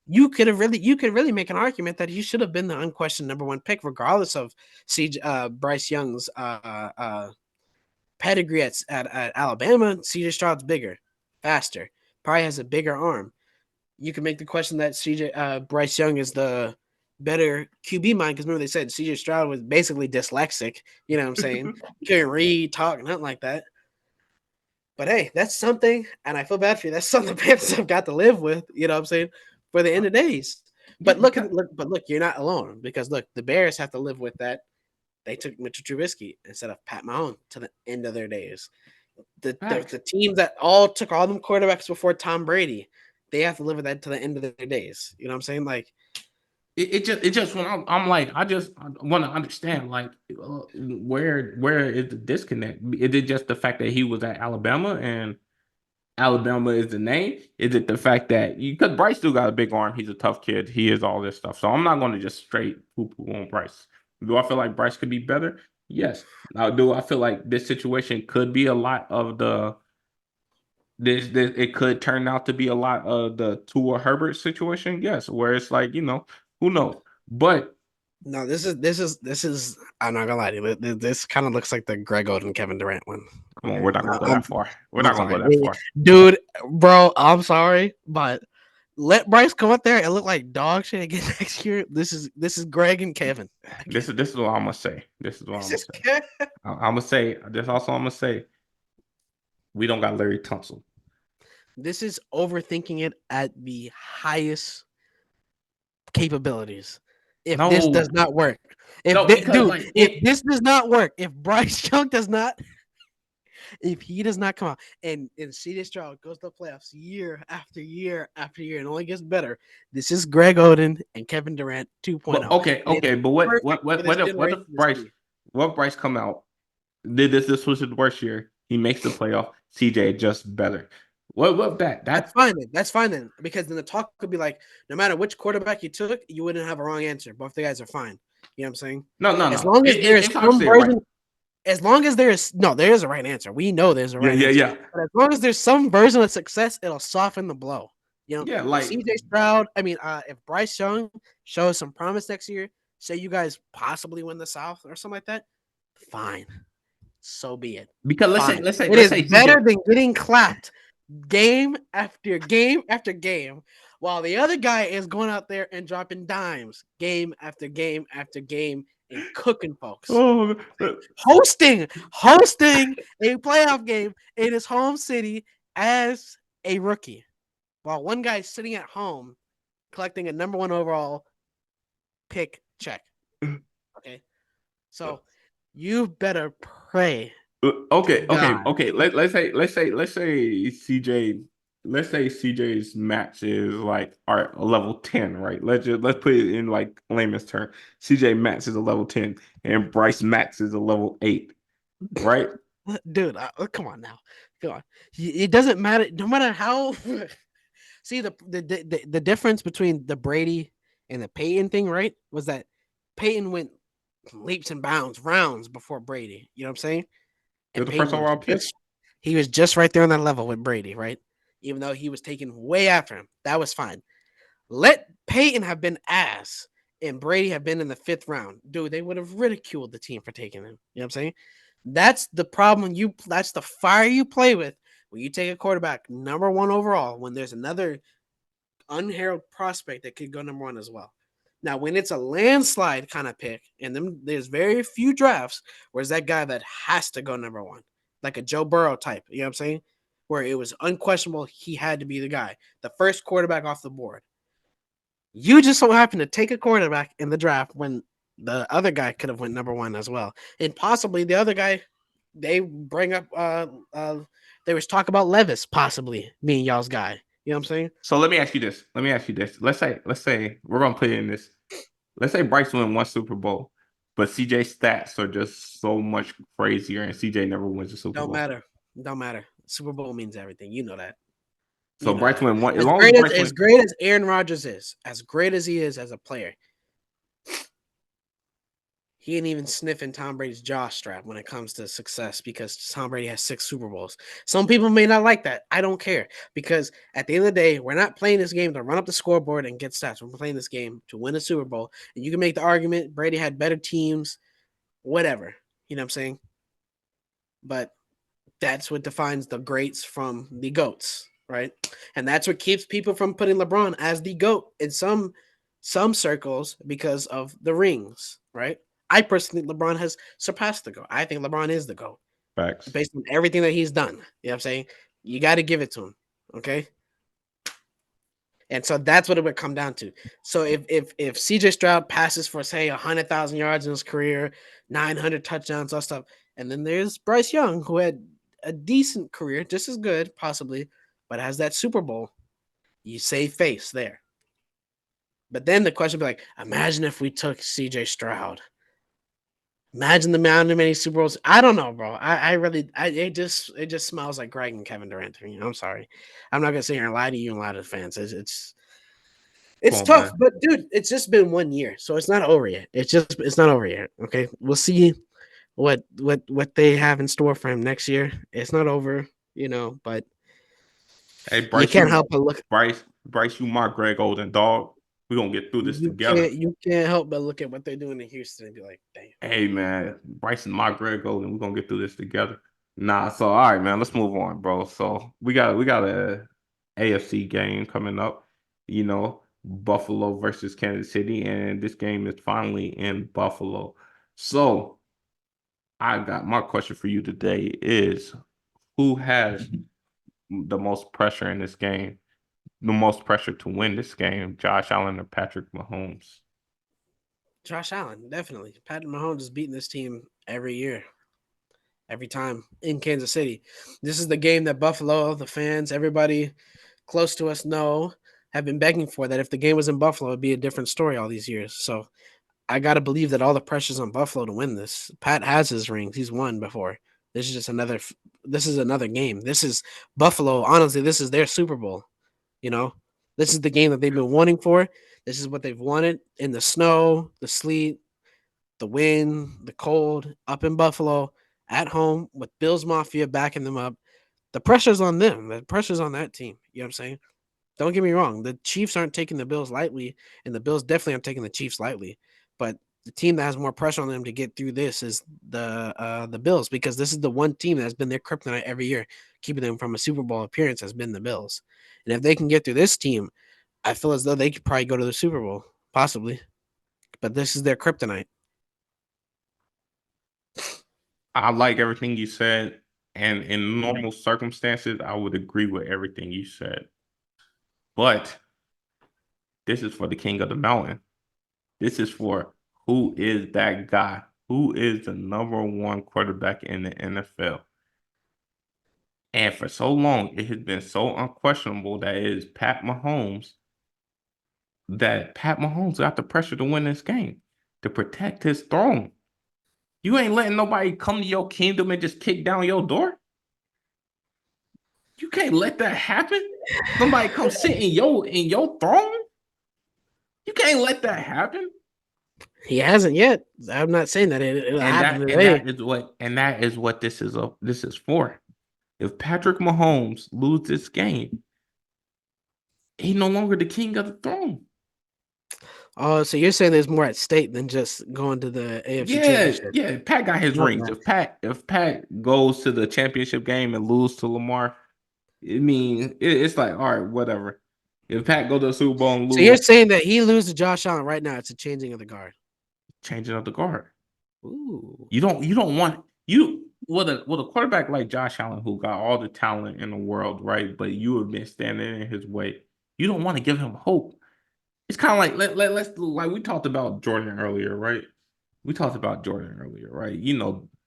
you could really make an argument that he should have been the unquestioned number 1 pick, regardless of Bryce Young's pedigree at Alabama, CJ Stroud's bigger, faster, probably has a bigger arm. You can make the question that Bryce Young is the better QB mind because remember they said CJ Stroud was basically dyslexic. You know what I'm saying? He couldn't read, talk, nothing like that. But hey, that's something, and I feel bad for you. That's something the Panthers have got to live with. You know what I'm saying? For the end of days. Yeah, But look, because you're not alone because look, the Bears have to live with that. They took Mitchell Trubisky instead of Pat Mahomes to the end of their days. The facts. teams that all took all them quarterbacks before Tom Brady, they have to live with that to the end of their days. You know what I'm saying? Like, It just when I'm like I want to understand like where is the disconnect? Is it just the fact that he was at Alabama and Alabama is the name? Is it the fact that because Bryce still got a big arm, he's a tough kid, he is all this stuff. So I'm not going to just straight poo poo on Bryce. Do I feel like Bryce could be better? Yes. Now, do I feel like this situation could be a lot of the this it could turn out to be a lot of the Tua Herbert situation? Yes, where it's like who knows, but no, this is. I'm not gonna lie to you. This kind of looks like the Greg Oden Kevin Durant one. come on, Okay, we're not gonna go I'm that far. We're I'm not gonna go sorry, that far. dude, bro. I'm sorry, but let Bryce come up there and look like dog shit again next year. This is Greg and Kevin. Okay, This is what I'm gonna say. This is what I'm this gonna is say. Kevin. I'm gonna say this. Also, I'm gonna say we don't got Larry Tunsil. This is overthinking it at the highest capabilities. If this does No, not work, no, because dude, like if this does not work, if Bryce Young does not, if he does not come out and CJ Stroud goes to the playoffs year after year after year and only gets better, this is Greg Oden and Kevin Durant 2.0. but okay, And it's okay, but what perfect for this what if generation to Bryce see. come out did this was his worst year. He makes the playoff. CJ just better. What that That's that fine then. That's fine then. Because then the talk could be like, no matter which quarterback you took, you wouldn't have a wrong answer. Both the guys are fine. You know what I'm saying? As no. long as there is It's hard to some say it right. version, as long as there is no, there is a right answer. We know there's a Yeah, right yeah, answer. yeah, But as long as there's some version of success, it'll soften the blow. You know, yeah. if Like, CJ Stroud, if Bryce Young shows some promise next year, say you guys possibly win the South or something like that, fine. So be it. because Fine. It let's is say better CJ. than getting clapped game after game after game, while the other guy is going out there and dropping dimes game after game after game and cooking folks. Oh, Hosting a playoff game in his home city as a rookie, while one guy's sitting at home collecting a number one overall pick check. Okay, so you better pray to God. okay. Let's say CJ. Let's say CJ's match is like all right, a level 10, right? Let's put it in like layman's term. CJ max is a level 10, and Bryce max is a level 8, right? Dude, come on now. Come on. It doesn't matter. No matter how. See, the difference between the Brady and the Peyton thing, right? Was that Peyton went leaps and bounds, rounds before Brady. You know what I'm saying? It And was the first Peyton was overall pick. just right there on that level with Brady, right? Even though he was taken way after him. That was fine. Let Peyton have been ass and Brady have been in the fifth round. Dude, they would have ridiculed the team for taking him. You know what I'm saying? That's the problem. That's the fire you play with when you take a quarterback number one overall when there's another unheralded prospect that could go number one as well. Now, when it's a landslide kind of pick, and then there's very few drafts where it's that guy that has to go number one, like a Joe Burrow type. You know what I'm saying? Where it was unquestionable he had to be the guy, the first quarterback off the board. You just so happen to take a quarterback in the draft when the other guy could have went number one as well, and possibly the other guy. They bring up. There was talk about Levis possibly being y'all's guy. You know what I'm saying? So let me ask you this. Let me ask you this. Let's say we're gonna put it in this. Let's say Bryce win one Super Bowl, but CJ's stats are just so much crazier, and CJ never wins a Super Don't Bowl. matter. Don't matter. Super Bowl means everything. You know that. So You know Bryce that. win one. As As long as great as Bryce as win, great as Aaron Rodgers is, as great as he is as a player, he ain't even sniffing Tom Brady's jaw strap when it comes to success because Tom Brady has 6 Super Bowls. Some people may not like that. I don't care because at the end of the day, we're not playing this game to run up the scoreboard and get stats. We're playing this game to win a Super Bowl. And you can make the argument Brady had better teams, whatever. You know what I'm saying? But That's what defines the greats from the goats, right? And that's what keeps people from putting LeBron as the goat in some circles because of the rings, right? I personally think LeBron has surpassed the goat. I think LeBron is the goat Facts. based on everything that he's done. You know what I'm saying? You got to give it to him, okay? And so that's what it would come down to. So if CJ Stroud passes for say 100,000 yards in his career, 900 touchdowns, all stuff, and then there's Bryce Young who had a decent career, just as good possibly, but has that Super Bowl, you save face there. But then the question would be like, imagine if we took CJ Stroud. Imagine the amount of many Super Bowls. I don't know, bro. I really, it just smells like Greg and Kevin Durant to me. I'm sorry. I'm not gonna sit here and lie to you and lie to the fans. It's Come on, tough, man. but dude, it's just been 1 year, so it's not over yet. It's not over yet. Okay, we'll see what they have in store for him next year. It's not over, but Hey, you Bryce, can't help but look. Bryce, you my Greg Oden dog. We gonna get through this You together. can't help but look at what they're doing in Houston and be like, damn. Hey, man, Bryce and my Greg Oden. We gonna get through this together. Nah, so all right, man. Let's move on, bro. So we got a AFC game coming up. Buffalo versus Kansas City, and this game is finally in Buffalo. So I got my question for you today is who has the most pressure in this game? The most pressure to win this game, Josh Allen or Patrick Mahomes? Josh Allen, definitely. Patrick Mahomes is beating this team every year, every time in Kansas City. This is the game that Buffalo, the fans, everybody close to us know have been begging for. That if the game was in Buffalo, it'd be a different story all these years. So I gotta believe that all the pressure's on Buffalo to win this. Pat has his rings; he's won before. This is just another. This is another game. This is Buffalo. Honestly, this is their Super Bowl. You know, this is the game that they've been wanting for. This is what they've wanted in the snow, the sleet, the wind, the cold, up in Buffalo, at home with Bills Mafia backing them up. The pressure's on them. The pressure's on that team. You know what I'm saying? Don't get me wrong. The Chiefs aren't taking the Bills lightly, and the Bills definitely aren't taking the Chiefs lightly. But the team that has more pressure on them to get through this is the Bills, because this is the one team that has been their kryptonite every year, keeping them from a Super Bowl appearance has been the Bills. And if they can get through this team, I feel as though they could probably go to the Super Bowl, possibly. But this is their kryptonite. I like everything you said, and in normal circumstances, I would agree with everything you said. But this is for the king of the mountain. This is for who is that guy? Who is the number one quarterback in the NFL? And for so long, it has been so unquestionable that it is Pat Mahomes got the pressure to win this game, to protect his throne. You ain't letting nobody come to your kingdom and just kick down your door. You can't let that happen. Somebody come sit in your throne. You can't let that happen. He hasn't yet. I'm not saying that it'll And happen that and today. that is what this is for. If Patrick Mahomes loses this game, he's no longer the king of the throne. Oh, so you're saying there's more at stake than just going to the AFC Yeah, Championship? yeah. Pat got his rings. Okay. If Pat goes to the championship game and lose to Lamar, I mean, it's like, all right, whatever. If Pat go to the Super Bowl and So you're lose, saying that he loses to Josh Allen right now? It's a changing of the guard. changing up the guard. Ooh. You don't want you with a quarterback like Josh Allen who got all the talent in the world, right? But you have been standing in his way. You don't want to give him hope. It's kind of like let's like we talked about Jordan earlier, right? We talked about Jordan earlier, right?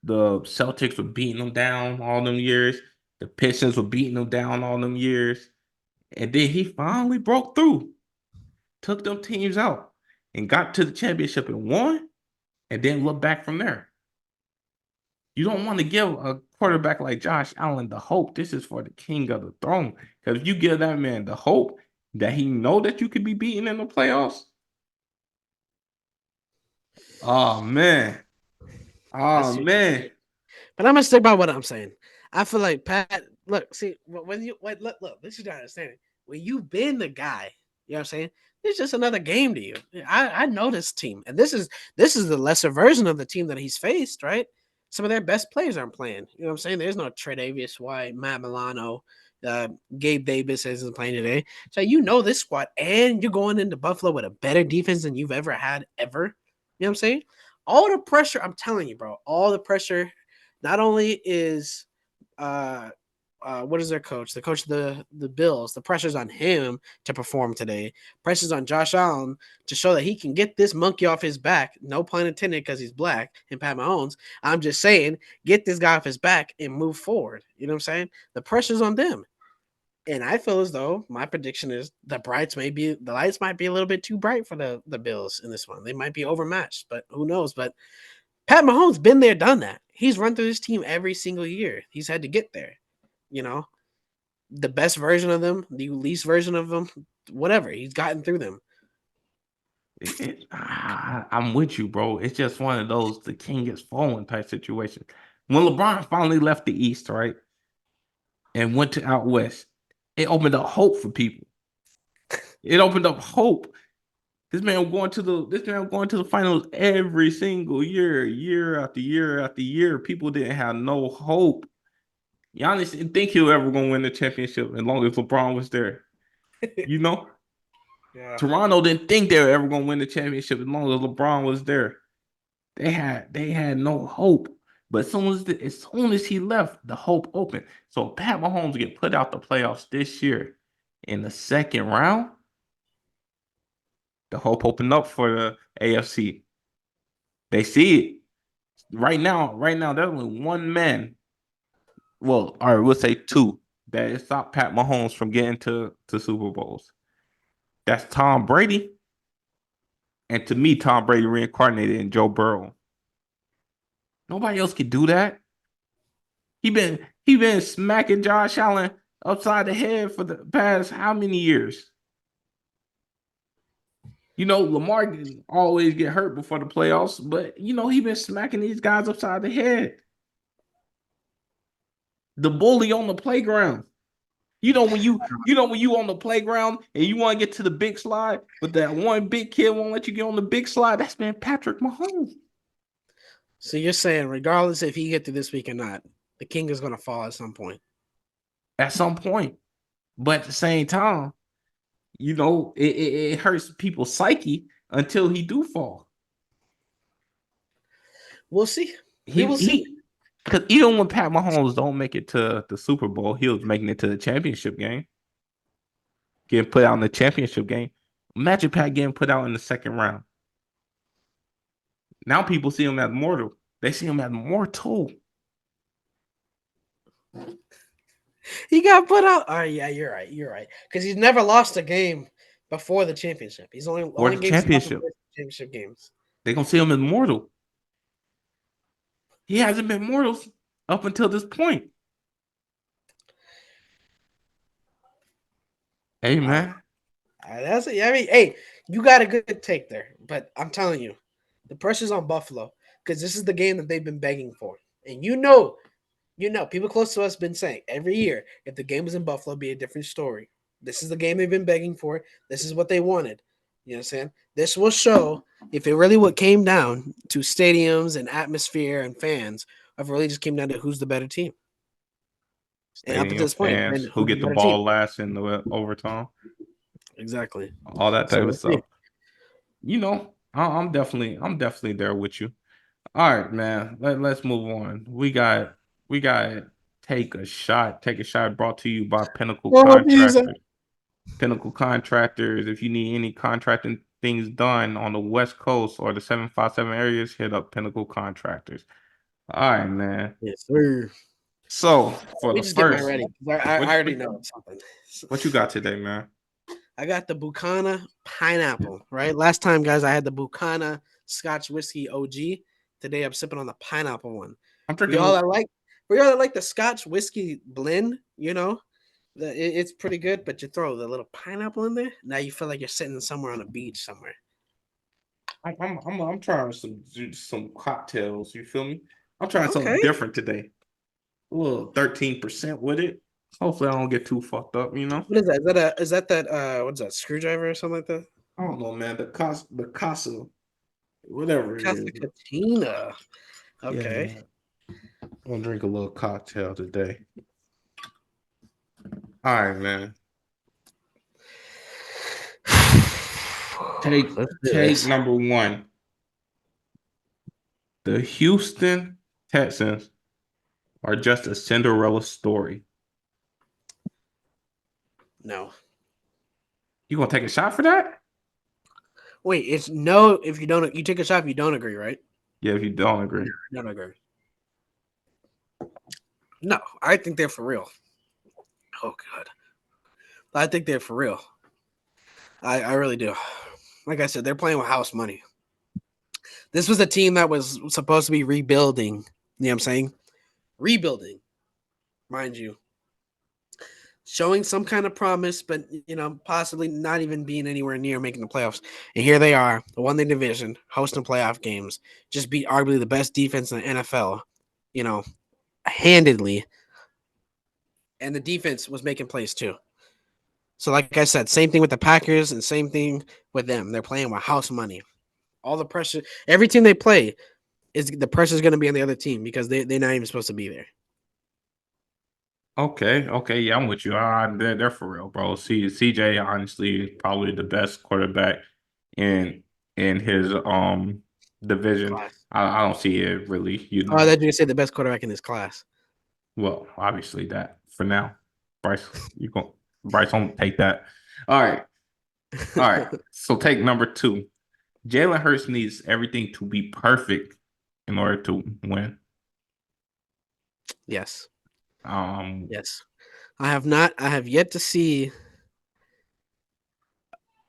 The Celtics were beating them down all them years. The Pistons were beating them down all them years. And then he finally broke through, took them teams out, and got to the championship and won, and then look back from there. You don't want to give a quarterback like Josh Allen the hope. This is for the king of the throne. Because if you give that man the hope that he know that you could be beaten in the playoffs, oh man, I oh see what you're man. saying. But I'm gonna stick by what I'm saying. I feel like Pat. Look, see when you wait. Look. This is not understanding. When you've been the guy, you know what I'm saying. It's just another game to you. I know this team, and this is the lesser version of the team that he's faced, right? some of their best players aren't playing. You know what I'm saying? There's no Tre'Davious White, Matt Milano, Gabe Davis isn't playing today. So you know this squad, and you're going into Buffalo with a better defense than you've ever had ever. You know what I'm saying? All the pressure, I'm telling you, bro, all the pressure not only is uh what is their coach? The coach of the Bills. The pressure's on him to perform today. Pressure's on Josh Allen to show that he can get this monkey off his back. No pun intended, because he's black and Pat Mahomes. I'm just saying, get this guy off his back and move forward. You know what I'm saying? The pressure's on them. And I feel as though my prediction is the lights might be a little bit too bright for the Bills in this one. They might be overmatched, but who knows? But Pat Mahomes been there, done that. He's run through this team every single year. He's had to get there. You know, the best version of them, the least version of them, whatever. He's gotten through them. I'm with you, bro. It's just one of those the king is falling type situation. When LeBron finally left the East, right, and went to out West, it opened up hope for people. It opened up hope. This man going to the finals every single year, year after year after year. People didn't have no hope. Giannis didn't think he was ever gonna win the championship as long as LeBron was there. You know, Yeah. Toronto didn't think they were ever gonna win the championship as long as LeBron was there. They had no hope. But as soon as he left, the hope opened. So Pat Mahomes get put out the playoffs this year in the second round. The hope opened up for the AFC. They see it right now. Right now, there's only one man. Well, or we'll say two that has stopped Pat Mahomes from getting to Super Bowls. That's Tom Brady, and to me, Tom Brady reincarnated in Joe Burrow. Nobody else can do that. He been smacking Josh Allen upside the head for the past how many years? Lamar can always get hurt before the playoffs, but he been smacking these guys upside the head. The bully on the playground. When you on the playground and you want to get to the big slide, but that one big kid won't let you get on the big slide. That's been Patrick Mahomes. So you're saying, regardless if he get through this week or not, the king is going to fall at some point. At some point, but at the same time, it hurts people's psyche until he do fall. We'll see. We He will see. he because even when Pat Mahomes don't make it to the Super Bowl, he was making it to the championship game, getting put out in the championship game. Imagine Pat getting put out in the second round. Now people see him as mortal. They see him as mortal. He got put out. Oh yeah, you're right. You're right. Because he's never lost a game before the championship. He's only For the games he's lost in championship. championship games. They're gonna see him as mortal. He hasn't been mortal up until this point. Hey All right. man. That's it. I mean, hey, you got a good take there, but I'm telling you, the pressure's on Buffalo because this is the game that they've been begging for, and people close to us been saying every year if the game was in Buffalo, it'd be a different story. This is the game they've been begging for. This is what they wanted. You know what I'm saying? This will show if it really what came down to stadiums and atmosphere and fans, if it really just came down to who's the better team. And up until Stadium this point, it's fans been who who's the get the better team. ball last in the overtime, Exactly. all that So type of we'll see. stuff. I'm definitely there with you. All right, man. Let's move on. We got Take a shot brought to you by Pinnacle Oh, Jesus. Contractors. Pinnacle Contractors. If you need any contracting things done on the West Coast or the 757 areas, hit up Pinnacle Contractors. All right, man. Yes, sir. So for Let me the just get mine first, ready. I what already what, know it's something. what you got today, man? I got the Bucana pineapple, right? Last time, guys, I had the Bucana Scotch whiskey OG. Today I'm sipping on the pineapple one. I'm For drinking. y'all that like for y'all that like the Scotch whiskey blend, it's pretty good, but you throw the little pineapple in there, now you feel like you're sitting somewhere on a beach somewhere. I'm trying some cocktails. You feel me? I'm trying something Okay. different today. A little 13% with it. Hopefully, I don't get too fucked up. What is that? Is that what's that, screwdriver or something like that? I don't know, man. The casa, whatever it Casa is. Catina. Yeah, Okay. man. gonna drink a little cocktail today. All right, man. Take Let's do take this. number one. The Houston Texans are just a Cinderella story. No. You gonna take a shot for that? Wait, it's no if you don't you take a shot if you don't agree, right? Yeah, if you don't No, agree. don't agree. No, I think they're for real. Oh god. I think they're for real. I really do. Like I said, they're playing with house money. This was a team that was supposed to be rebuilding. You know what I'm saying? Rebuilding, mind you. Showing some kind of promise, but possibly not even being anywhere near making the playoffs. And here they are, won their division, hosting playoff games, just beat arguably the best defense in the NFL, you know, handedly. And the defense was making plays too. So, like I said, same thing with the Packers and same thing with them. They're playing with house money. All the pressure, every team they play is the pressure is going to be on the other team because they're not even supposed to be there. Okay, yeah, I'm with you. They're for real, bro. CJ honestly probably the best quarterback in his division. Class. I don't see it really, Oh, I thought you were going to say the best quarterback in this class. Well, obviously that for now. Bryce, Bryce won't take that. All right. All right. So take number two. Jalen Hurts needs everything to be perfect in order to win. Yes. Um, Yes. I have not. I have yet to see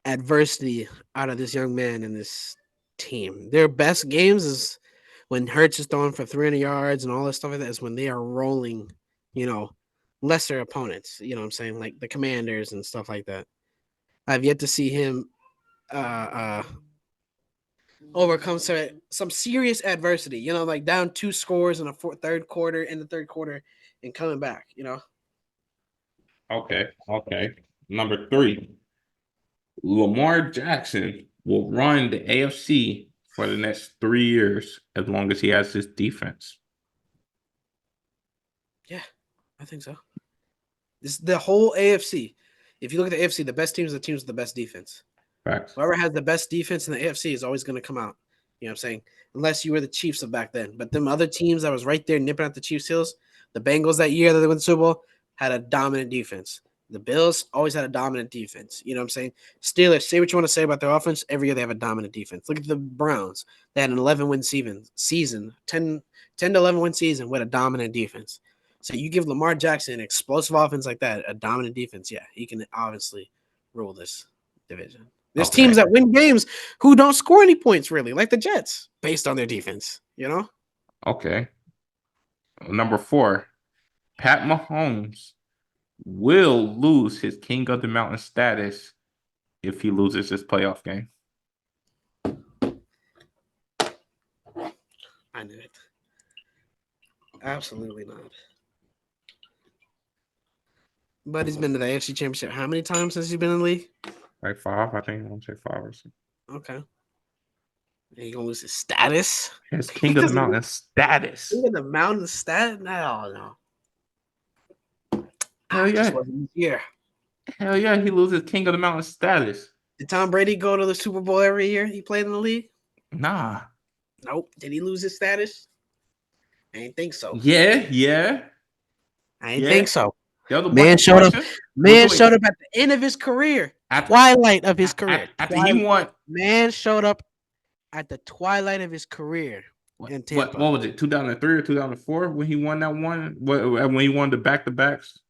adversity out of this young man and this team. Their best games is when Hurts is throwing for 300 yards and all this stuff like that is when they are rolling, you know, lesser opponents. You know what I'm saying? Like the Commanders and stuff like that. I've yet to see him overcome some serious adversity. Like down two scores in third quarter in the third quarter and coming back. okay. Number three. Lamar Jackson will run the AFC for the next 3 years as long as he has his defense. Yeah, I think so. This the whole AFC. If you look at the AFC, the best teams are the teams with the best defense. Facts. Whoever has the best defense in the AFC is always going to come out. You know what I'm saying? Unless you were the Chiefs of back then. But them other teams that was right there nipping at the Chiefs' heels, the Bengals that year that they won the Super Bowl had a dominant defense. The Bills always had a dominant defense. You know what I'm saying? Steelers, say what you want to say about their offense. Every year they have a dominant defense. Look at the Browns. They had an 11-win season 10 to 11 win season with a dominant defense. So you give Lamar Jackson an explosive offense like that, a dominant defense, yeah, he can obviously rule this division. There's teams Okay. that win games who don't score any points, really, like the Jets, based on their defense. Okay. Number four. Pat Mahomes will lose his King of the Mountain status if he loses this playoff game. I knew it. Absolutely not. But he's been to the AFC Championship how many times since he's been in the league? Like five, I think. I want to say five or something. Okay. And he gonna lose his status His King of the because of Mountain status. the mountain stat. No, Hell just yeah. wasn't here. Hell yeah, he loses King of the Mountain status. Did Tom Brady go to the Super Bowl every year he played in the league? Nah. Nope. Did he lose his status? I didn't think so. Yeah. I didn't Yeah. think so. There was a bunch Man of showed up. questions. Man Wait. showed up at the end of his career, After, twilight of his career. after he won, Man showed up at the twilight of his career in Tampa. what was it, 2003 or 2004 when he won that one? When he won the back to backs?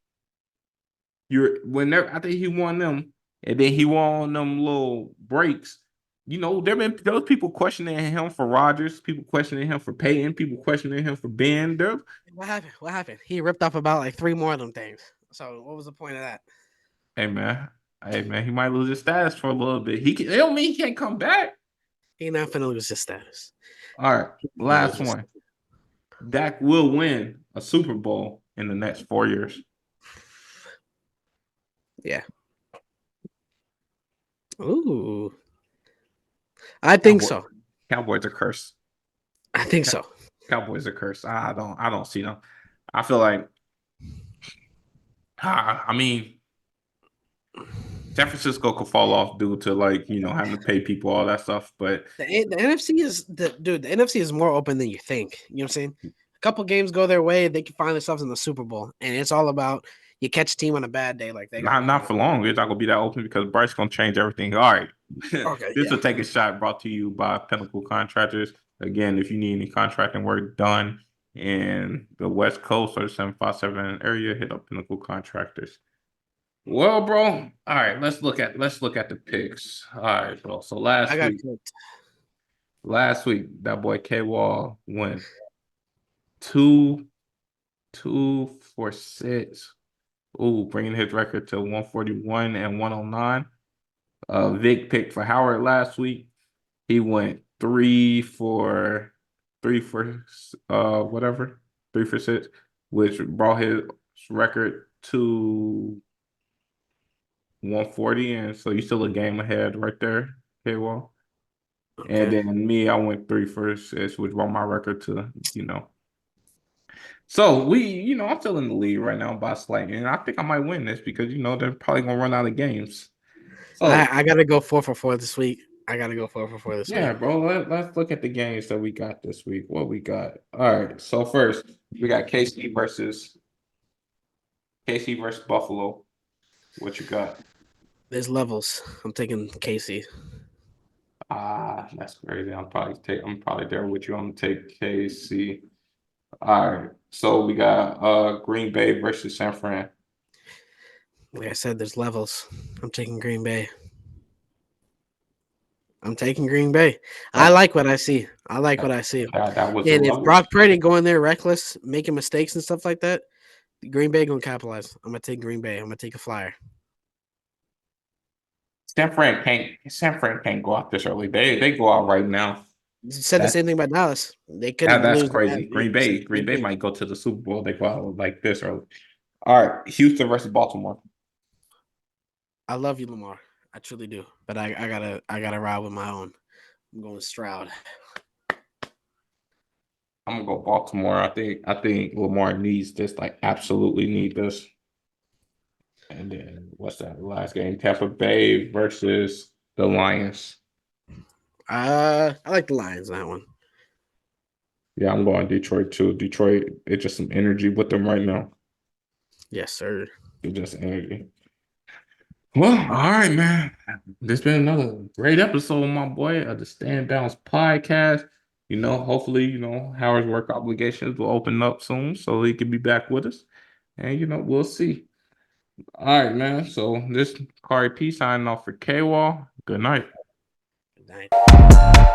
I think he won them, and then he won them little breaks. There was people questioning him for Rodgers, people questioning him for Peyton, people questioning him for Ben. What happened? What happened? He ripped off about like three more of them things. So what was the point of that? Hey man, he might lose his status for a little bit. It don't mean he can't come back. He not finna lose his status. All right, Finna lose last his one. Dak will win a Super Bowl in the next 4 years. Yeah. Ooh. I think so. Cowboys are cursed. I think so. Cowboys are cursed. I don't see them. I feel like I mean San Francisco could fall off due to like, having to pay people all that stuff, but The NFC is the NFC is more open than you think. You know what I'm saying? A couple games go their way, they can find themselves in the Super Bowl, and it's all about you catch a team on a bad day like they got not right for long. It's not gonna be that open because Bryce gonna change everything. All right. now. Okay, This yeah, will take a shot brought to you by Pinnacle Contractors. Again, if you need any contracting work done in the West Coast or the 757 area, hit up Pinnacle Contractors. Well, bro, all right, let's look at the picks. All right, bro. So I got cooked. last week, that boy K Wall went two, 2 for 6. Ooh, bringing his record to 141 and 109. Vic picked for Howard last week. He went 3 for 6, which brought his record to 140, and so you still a game ahead right there, K-Wall. And Okay. then me, I went 3 for 6, which brought my record to. So I'm still in the lead right now by slight, and I think I might win this because they're probably gonna run out of games. So I gotta go 4 for 4 this week. I gotta go 4 for 4 this week. yeah, bro. Let's look at the games that we got this week. What we got? All right. So first, we got KC versus Buffalo. What you got? There's levels. I'm taking Casey. That's crazy. I'm probably there with you. I'm gonna take KC. All right. So we got Green Bay versus San Fran. Like I said, there's levels. I'm taking Green Bay. I'm taking Green Bay. I That like what I see. I like what I see. that was the And if Brock levels. Purdy going there reckless, making mistakes and stuff like that, Green Bay gonna capitalize. I'm gonna take Green Bay. I'm gonna take a flyer. San Fran can't go out this early. They go out right now. You said the That same thing about Dallas. They that couldn't that's lose the crazy. past Green game. Said Bay the Green same Bay thing. might go to the Super Bowl. They go out like this early. All right, Houston versus Baltimore. I love you, Lamar. I truly do. But I gotta ride with my own. I'm going Stroud. I'm gonna go Baltimore. I think Lamar needs this, like absolutely need this. And then what's that last game? Tampa Bay versus the Lions. I like the Lions on that one. Yeah, I'm going Detroit too. Detroit, it's just some energy with them right now. Yes, sir. It's just energy. Well, all right, man. This been another great episode, my boy, of the Stand Bounce podcast. Hopefully, Howard's work obligations will open up soon so he can be back with us. And we'll see. All right, man. So this Kari P signing off for K Wall. Good night. Good night.